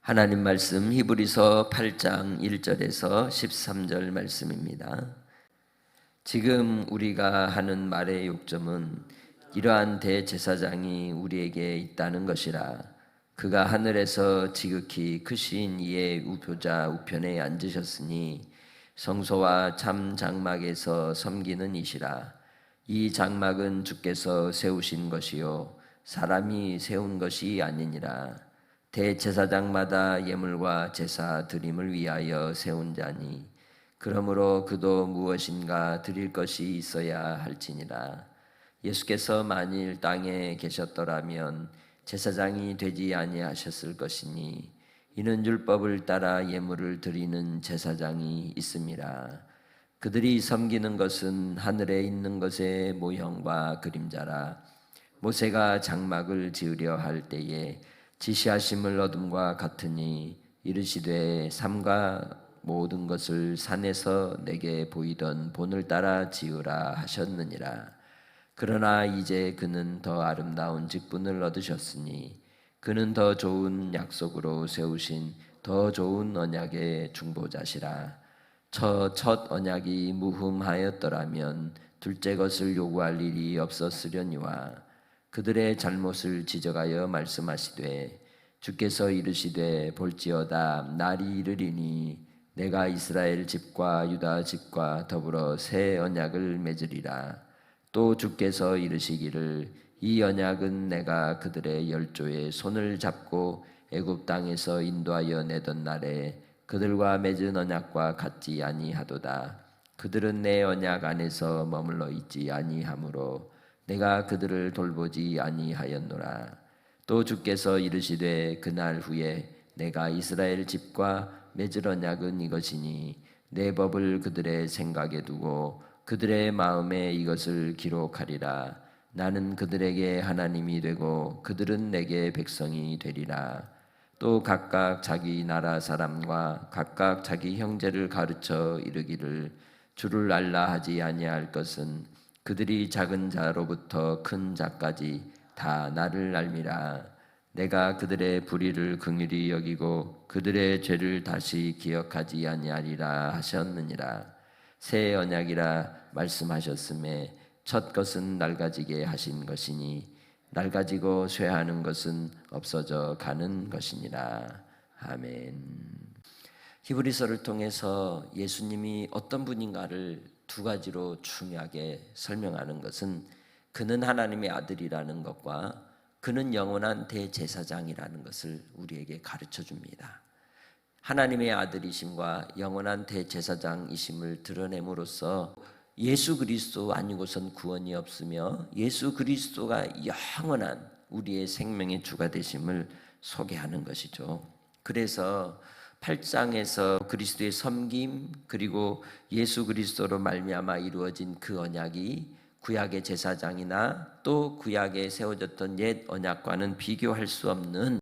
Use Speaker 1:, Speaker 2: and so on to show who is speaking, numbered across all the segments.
Speaker 1: 하나님 말씀 히브리서 8장 1절에서 13절 말씀입니다. 지금 우리가 하는 말의 욕점은 이러한 대제사장이 우리에게 있다는 것이라. 그가 하늘에서 지극히 크신 이의 우표자 우편에 앉으셨으니 성소와 참 장막에서 섬기는 이시라. 이 장막은 주께서 세우신 것이요 사람이 세운 것이 아니니라. 대제사장마다 예물과 제사 드림을 위하여 세운 자니 그러므로 그도 무엇인가 드릴 것이 있어야 할지니라. 예수께서 만일 땅에 계셨더라면 제사장이 되지 아니하셨을 것이니 이는 율법을 따라 예물을 드리는 제사장이 있음이라. 그들이 섬기는 것은 하늘에 있는 것의 모형과 그림자라. 모세가 장막을 지으려 할 때에 지시하심을 얻음과 같으니 이르시되 삼가 모든 것을 산에서 내게 보이던 본을 따라 지으라 하셨느니라. 그러나 이제 그는 더 아름다운 직분을 얻으셨으니 그는 더 좋은 약속으로 세우신 더 좋은 언약의 중보자시라. 첫 언약이 무흠하였더라면 둘째 것을 요구할 일이 없었으려니와 그들의 잘못을 지적하여 말씀하시되 주께서 이르시되 볼지어다 날이 이르리니 내가 이스라엘 집과 유다 집과 더불어 새 언약을 맺으리라. 또 주께서 이르시기를 이 언약은 내가 그들의 열조의 손을 잡고 애굽 땅에서 인도하여 내던 날에 그들과 맺은 언약과 같지 아니하도다. 그들은 내 언약 안에서 머물러 있지 아니하므로 내가 그들을 돌보지 아니하였노라. 또 주께서 이르시되 그날 후에 내가 이스라엘 집과 맺을 언약은 이것이니 내 법을 그들의 생각에 두고 그들의 마음에 이것을 기록하리라. 나는 그들에게 하나님이 되고 그들은 내게 백성이 되리라. 또 각각 자기 나라 사람과 각각 자기 형제를 가르쳐 이르기를 주를 알라 하지 아니할 것은 그들이 작은 자로부터 큰 자까지 다 나를 알미라. 내가 그들의 불의를 긍휼히 여기고 그들의 죄를 다시 기억하지 아니하리라 하셨느니라. 새 언약이라 말씀하셨음에 첫 것은 낡아지게 하신 것이니 낡아지고 쇠하는 것은 없어져 가는 것이니라. 아멘. 히브리서를 통해서 예수님이 어떤 분인가를 두 가지로 중요하게 설명하는 것은 그는 하나님의 아들이라는 것과 그는 영원한 대제사장이라는 것을 우리에게 가르쳐 줍니다. 하나님의 아들이심과 영원한 대제사장이심을 드러냄으로써 예수 그리스도 아니고선 구원이 없으며 예수 그리스도가 영원한 우리의 생명의 주가 되심을 소개하는 것이죠. 그래서 8장에서 그리스도의 섬김 그리고 예수 그리스도로 말미암아 이루어진 그 언약이 구약의 제사장이나 또 구약에 세워졌던 옛 언약과는 비교할 수 없는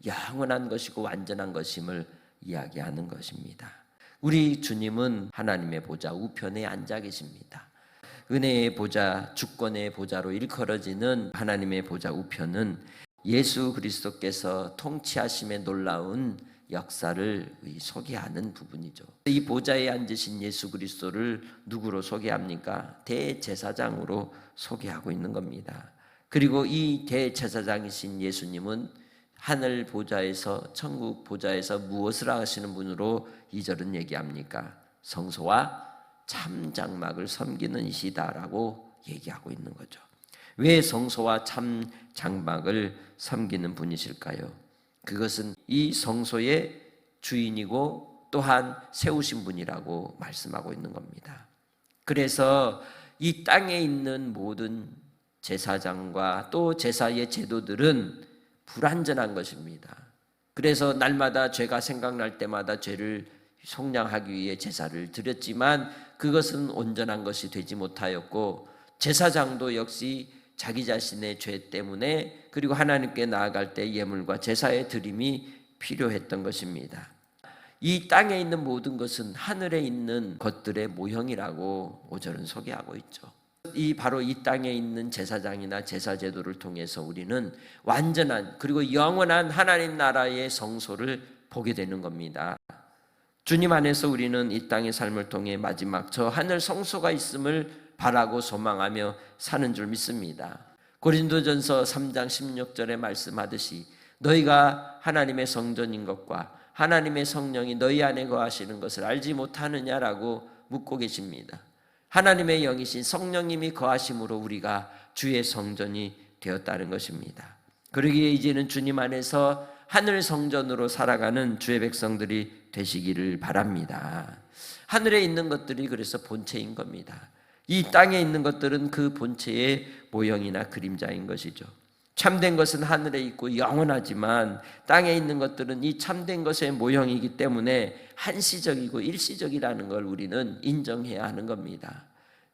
Speaker 1: 영원한 것이고 완전한 것임을 이야기하는 것입니다. 우리 주님은 하나님의 보좌 우편에 앉아 계십니다. 은혜의 보좌, 주권의 보좌로 일컬어지는 하나님의 보좌 우편은 예수 그리스도께서 통치하심의 놀라운 역사를 소개하는 부분이죠. 이 보좌에 앉으신 예수 그리스도를 누구로 소개합니까? 대제사장으로 소개하고 있는 겁니다. 그리고 이 대제사장이신 예수님은 하늘 보좌에서 천국 보좌에서 무엇을 하시는 분으로 2절은 얘기합니까? 성소와 참 장막을 섬기는 이시다라고 얘기하고 있는 거죠. 왜 성소와 참 장막을 섬기는 분이실까요? 그것은 이 성소의 주인이고 또한 세우신 분이라고 말씀하고 있는 겁니다. 그래서 이 땅에 있는 모든 제사장과 또 제사의 제도들은 불완전한 것입니다. 그래서 날마다 죄가 생각날 때마다 죄를 속량하기 위해 제사를 드렸지만 그것은 온전한 것이 되지 못하였고 제사장도 역시 자기 자신의 죄 때문에 그리고 하나님께 나아갈 때 예물과 제사의 드림이 필요했던 것입니다. 이 땅에 있는 모든 것은 하늘에 있는 것들의 모형이라고 5절은 소개하고 있죠. 바로 이 땅에 있는 제사장이나 제사제도를 통해서 우리는 완전한 그리고 영원한 하나님 나라의 성소를 보게 되는 겁니다. 주님 안에서 우리는 이 땅의 삶을 통해 마지막 저 하늘 성소가 있음을 바라고 소망하며 사는 줄 믿습니다. 고린도전서 3장 16절에 말씀하듯이 너희가 하나님의 성전인 것과 하나님의 성령이 너희 안에 거하시는 것을 알지 못하느냐라고 묻고 계십니다. 하나님의 영이신 성령님이 거하심으로 우리가 주의 성전이 되었다는 것입니다. 그러기에 이제는 주님 안에서 하늘 성전으로 살아가는 주의 백성들이 되시기를 바랍니다. 하늘에 있는 것들이 그래서 본체인 겁니다. 이 땅에 있는 것들은 그 본체의 모형이나 그림자인 것이죠. 참된 것은 하늘에 있고 영원하지만 땅에 있는 것들은 이 참된 것의 모형이기 때문에 한시적이고 일시적이라는 걸 우리는 인정해야 하는 겁니다.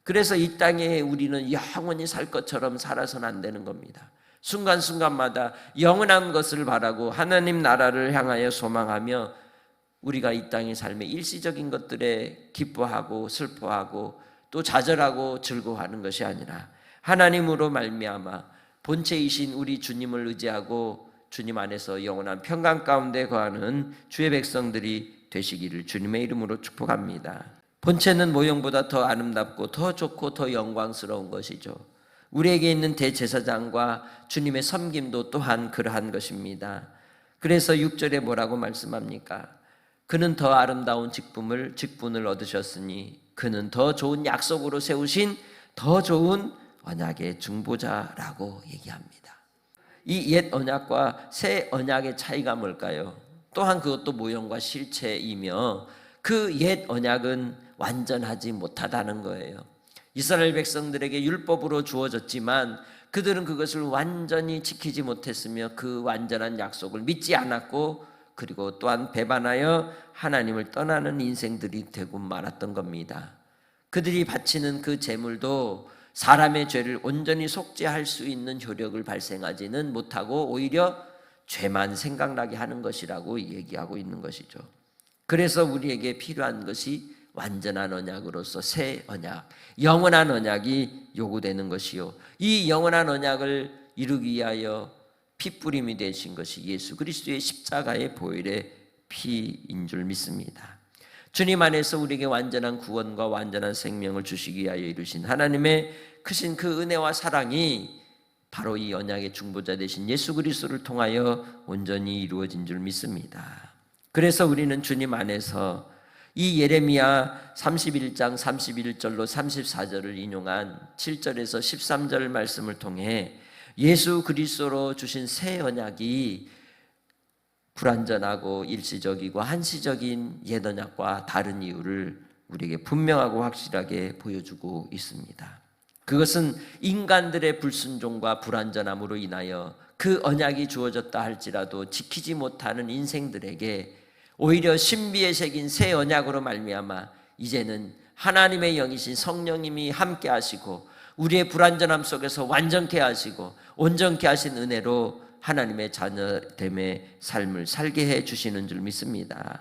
Speaker 1: 그래서 이 땅에 우리는 영원히 살 것처럼 살아서는 안 되는 겁니다. 순간순간마다 영원한 것을 바라고 하나님 나라를 향하여 소망하며 우리가 이 땅의 삶의 일시적인 것들에 기뻐하고 슬퍼하고 또 좌절하고 즐거워하는 것이 아니라 하나님으로 말미암아 본체이신 우리 주님을 의지하고 주님 안에서 영원한 평강 가운데 거하는 주의 백성들이 되시기를 주님의 이름으로 축복합니다. 본체는 모형보다 더 아름답고 더 좋고 더 영광스러운 것이죠. 우리에게 있는 대제사장과 주님의 섬김도 또한 그러한 것입니다. 그래서 6절에 뭐라고 말씀합니까? 그는 더 아름다운 직분을 얻으셨으니 그는 더 좋은 약속으로 세우신 더 좋은 언약의 중보자라고 얘기합니다. 이 옛 언약과 새 언약의 차이가 뭘까요? 또한 그것도 모형과 실체이며 그 옛 언약은 완전하지 못하다는 거예요. 이스라엘 백성들에게 율법으로 주어졌지만 그들은 그것을 완전히 지키지 못했으며 그 완전한 약속을 믿지 않았고 그리고 또한 배반하여 하나님을 떠나는 인생들이 되고 말았던 겁니다. 그들이 바치는 그 제물도 사람의 죄를 온전히 속죄할 수 있는 효력을 발생하지는 못하고 오히려 죄만 생각나게 하는 것이라고 얘기하고 있는 것이죠. 그래서 우리에게 필요한 것이 완전한 언약으로서 새 언약, 영원한 언약이 요구되는 것이요. 이 영원한 언약을 이루기 위하여 피뿌림이 되신 것이 예수 그리스도의 십자가의 보혈의 피인 줄 믿습니다. 주님 안에서 우리에게 완전한 구원과 완전한 생명을 주시기 위하여 이루신 하나님의 크신 그 은혜와 사랑이 바로 이 언약의 중보자 되신 예수 그리스도를 통하여 온전히 이루어진 줄 믿습니다. 그래서 우리는 주님 안에서 이 예레미야 31장 31절로 34절을 인용한 7절에서 13절 말씀을 통해 예수 그리스도로 주신 새 언약이 불완전하고 일시적이고 한시적인 옛 언약과 다른 이유를 우리에게 분명하고 확실하게 보여주고 있습니다. 그것은 인간들의 불순종과 불완전함으로 인하여 그 언약이 주어졌다 할지라도 지키지 못하는 인생들에게 오히려 신비에 새긴 새 언약으로 말미암아 이제는 하나님의 영이신 성령님이 함께 하시고 우리의 불완전함 속에서 완전케 하시고 온전케 하신 은혜로 하나님의 자녀됨의 삶을 살게 해 주시는 줄 믿습니다.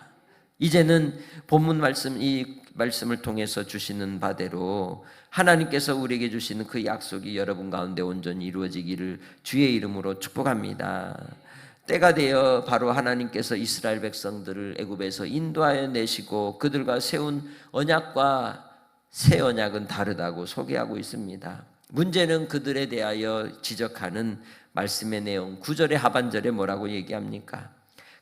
Speaker 1: 이제는 본문 말씀, 이 말씀을 통해서 주시는 바대로 하나님께서 우리에게 주시는 그 약속이 여러분 가운데 온전히 이루어지기를 주의 이름으로 축복합니다. 때가 되어 바로 하나님께서 이스라엘 백성들을 애굽에서 인도하여 내시고 그들과 세운 언약과 새 언약은 다르다고 소개하고 있습니다. 문제는 그들에 대하여 지적하는 말씀의 내용 9절의 하반절에 뭐라고 얘기합니까?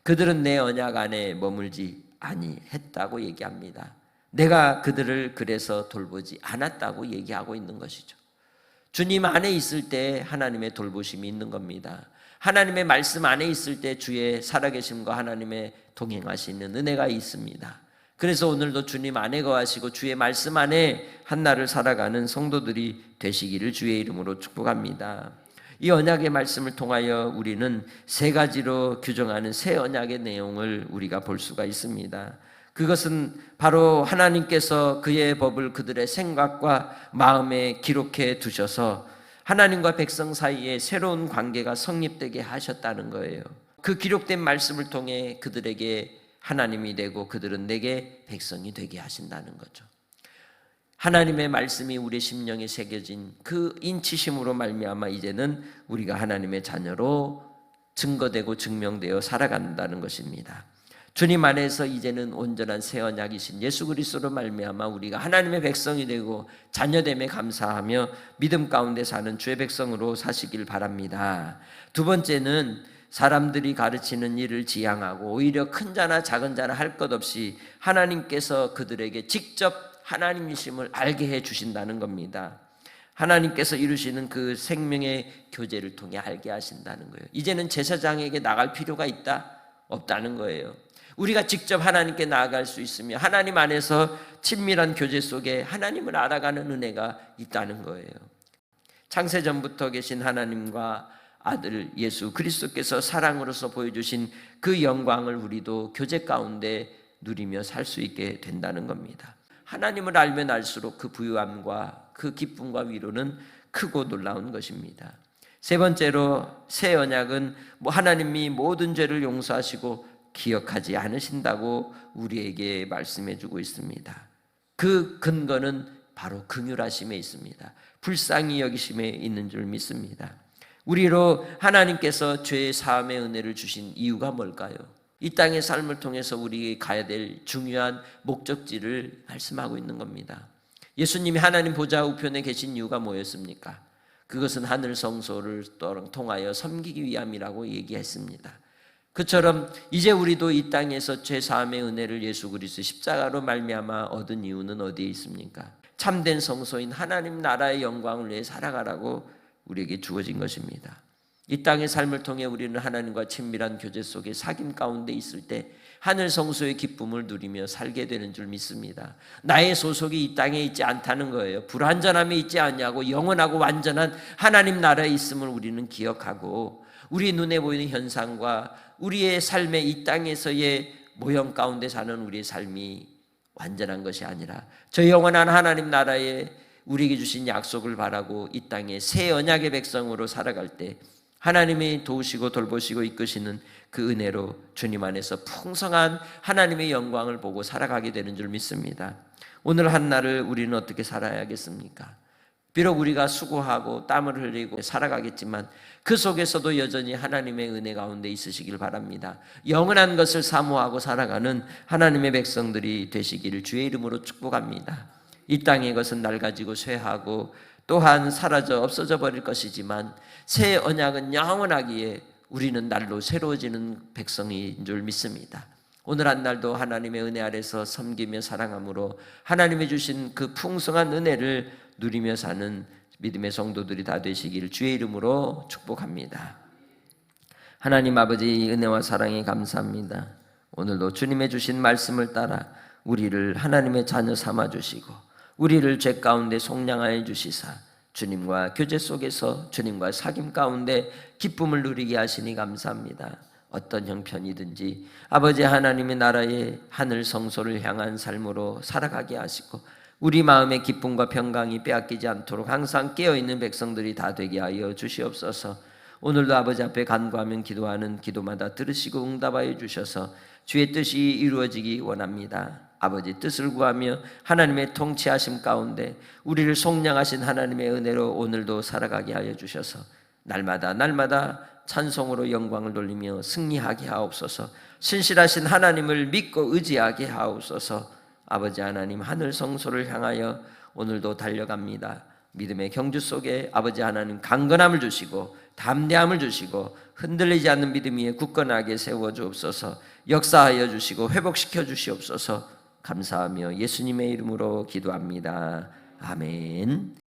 Speaker 1: 그들은 내 언약 안에 머물지 아니했다고 얘기합니다. 내가 그들을 그래서 돌보지 않았다고 얘기하고 있는 것이죠. 주님 안에 있을 때 하나님의 돌보심이 있는 겁니다. 하나님의 말씀 안에 있을 때 주의 살아계심과 하나님의 동행하시는 은혜가 있습니다. 그래서 오늘도 주님 안에 거하시고 주의 말씀 안에 한날을 살아가는 성도들이 되시기를 주의 이름으로 축복합니다. 이 언약의 말씀을 통하여 우리는 세 가지로 규정하는 새 언약의 내용을 우리가 볼 수가 있습니다. 그것은 바로 하나님께서 그의 법을 그들의 생각과 마음에 기록해 두셔서 하나님과 백성 사이에 새로운 관계가 성립되게 하셨다는 거예요. 그 기록된 말씀을 통해 그들에게 하나님이 되고 그들은 내게 백성이 되게 하신다는 거죠. 하나님의 말씀이 우리의 심령에 새겨진 그 인치심으로 말미암아 이제는 우리가 하나님의 자녀로 증거되고 증명되어 살아간다는 것입니다. 주님 안에서 이제는 온전한 새 언약이신 예수 그리스도로 말미암아 우리가 하나님의 백성이 되고 자녀됨에 감사하며 믿음 가운데 사는 주의 백성으로 사시길 바랍니다. 두 번째는 사람들이 가르치는 일을 지향하고 오히려 큰 자나 작은 자나 할 것 없이 하나님께서 그들에게 직접 하나님이심을 알게 해 주신다는 겁니다. 하나님께서 이루시는 그 생명의 교제를 통해 알게 하신다는 거예요. 이제는 제사장에게 나갈 필요가 있다? 없다는 거예요. 우리가 직접 하나님께 나아갈 수 있으며 하나님 안에서 친밀한 교제 속에 하나님을 알아가는 은혜가 있다는 거예요. 창세전부터 계신 하나님과 아들 예수 그리스도께서 사랑으로서 보여주신 그 영광을 우리도 교제 가운데 누리며 살 수 있게 된다는 겁니다. 하나님을 알면 알수록 그 부유함과 그 기쁨과 위로는 크고 놀라운 것입니다. 세 번째로 새 언약은 하나님이 모든 죄를 용서하시고 기억하지 않으신다고 우리에게 말씀해 주고 있습니다. 그 근거는 바로 긍휼하심에 있습니다. 불쌍히 여기심에 있는 줄 믿습니다. 우리로 하나님께서 죄의 사함의 은혜를 주신 이유가 뭘까요? 이 땅의 삶을 통해서 우리에게 가야 될 중요한 목적지를 말씀하고 있는 겁니다. 예수님이 하나님 보좌 우편에 계신 이유가 뭐였습니까? 그것은 하늘 성소를 통하여 섬기기 위함이라고 얘기했습니다. 그처럼 이제 우리도 이 땅에서 죄 사함의 은혜를 예수 그리스도 십자가로 말미암아 얻은 이유는 어디에 있습니까? 참된 성소인 하나님 나라의 영광을 위해 살아가라고 우리에게 주어진 것입니다. 이 땅의 삶을 통해 우리는 하나님과 친밀한 교제 속에 사귐 가운데 있을 때 하늘 성소의 기쁨을 누리며 살게 되는 줄 믿습니다. 나의 소속이 이 땅에 있지 않다는 거예요. 불완전함에 있지 않냐고 영원하고 완전한 하나님 나라에 있음을 우리는 기억하고 우리 눈에 보이는 현상과 우리의 삶의 이 땅에서의 모형 가운데 사는 우리의 삶이 완전한 것이 아니라 저 영원한 하나님 나라에 우리에게 주신 약속을 바라고 이 땅에 새 언약의 백성으로 살아갈 때 하나님이 도우시고 돌보시고 이끄시는 그 은혜로 주님 안에서 풍성한 하나님의 영광을 보고 살아가게 되는 줄 믿습니다. 오늘 한 날을 우리는 어떻게 살아야겠습니까? 비록 우리가 수고하고 땀을 흘리고 살아가겠지만 그 속에서도 여전히 하나님의 은혜 가운데 있으시길 바랍니다. 영원한 것을 사모하고 살아가는 하나님의 백성들이 되시기를 주의 이름으로 축복합니다. 이 땅의 것은 낡아지고 쇠하고 또한 사라져 없어져 버릴 것이지만 새 언약은 영원하기에 우리는 날로 새로워지는 백성인 줄 믿습니다. 오늘 한 날도 하나님의 은혜 아래서 섬기며 사랑함으로 하나님이 주신 그 풍성한 은혜를 누리며 사는 믿음의 성도들이 다 되시기를 주의 이름으로 축복합니다. 하나님 아버지 은혜와 사랑에 감사합니다. 오늘도 주님의 주신 말씀을 따라 우리를 하나님의 자녀 삼아 주시고 우리를 죄 가운데 속량하여 주시사 주님과 교제 속에서 주님과 사귐 가운데 기쁨을 누리게 하시니 감사합니다. 어떤 형편이든지 아버지 하나님의 나라의 하늘 성소를 향한 삶으로 살아가게 하시고 우리 마음의 기쁨과 평강이 빼앗기지 않도록 항상 깨어있는 백성들이 다 되게 하여 주시옵소서. 오늘도 아버지 앞에 간구하면 기도하는 기도마다 들으시고 응답하여 주셔서 주의 뜻이 이루어지기 원합니다. 아버지 뜻을 구하며 하나님의 통치하심 가운데 우리를 속량하신 하나님의 은혜로 오늘도 살아가게 하여 주셔서 날마다 찬송으로 영광을 돌리며 승리하게 하옵소서. 신실하신 하나님을 믿고 의지하게 하옵소서. 아버지 하나님 하늘 성소를 향하여 오늘도 달려갑니다. 믿음의 경주 속에 아버지 하나님 강건함을 주시고 담대함을 주시고 흔들리지 않는 믿음 위에 굳건하게 세워 주옵소서. 역사하여 주시고 회복시켜 주시옵소서. 감사하며 예수님의 이름으로 기도합니다. 아멘.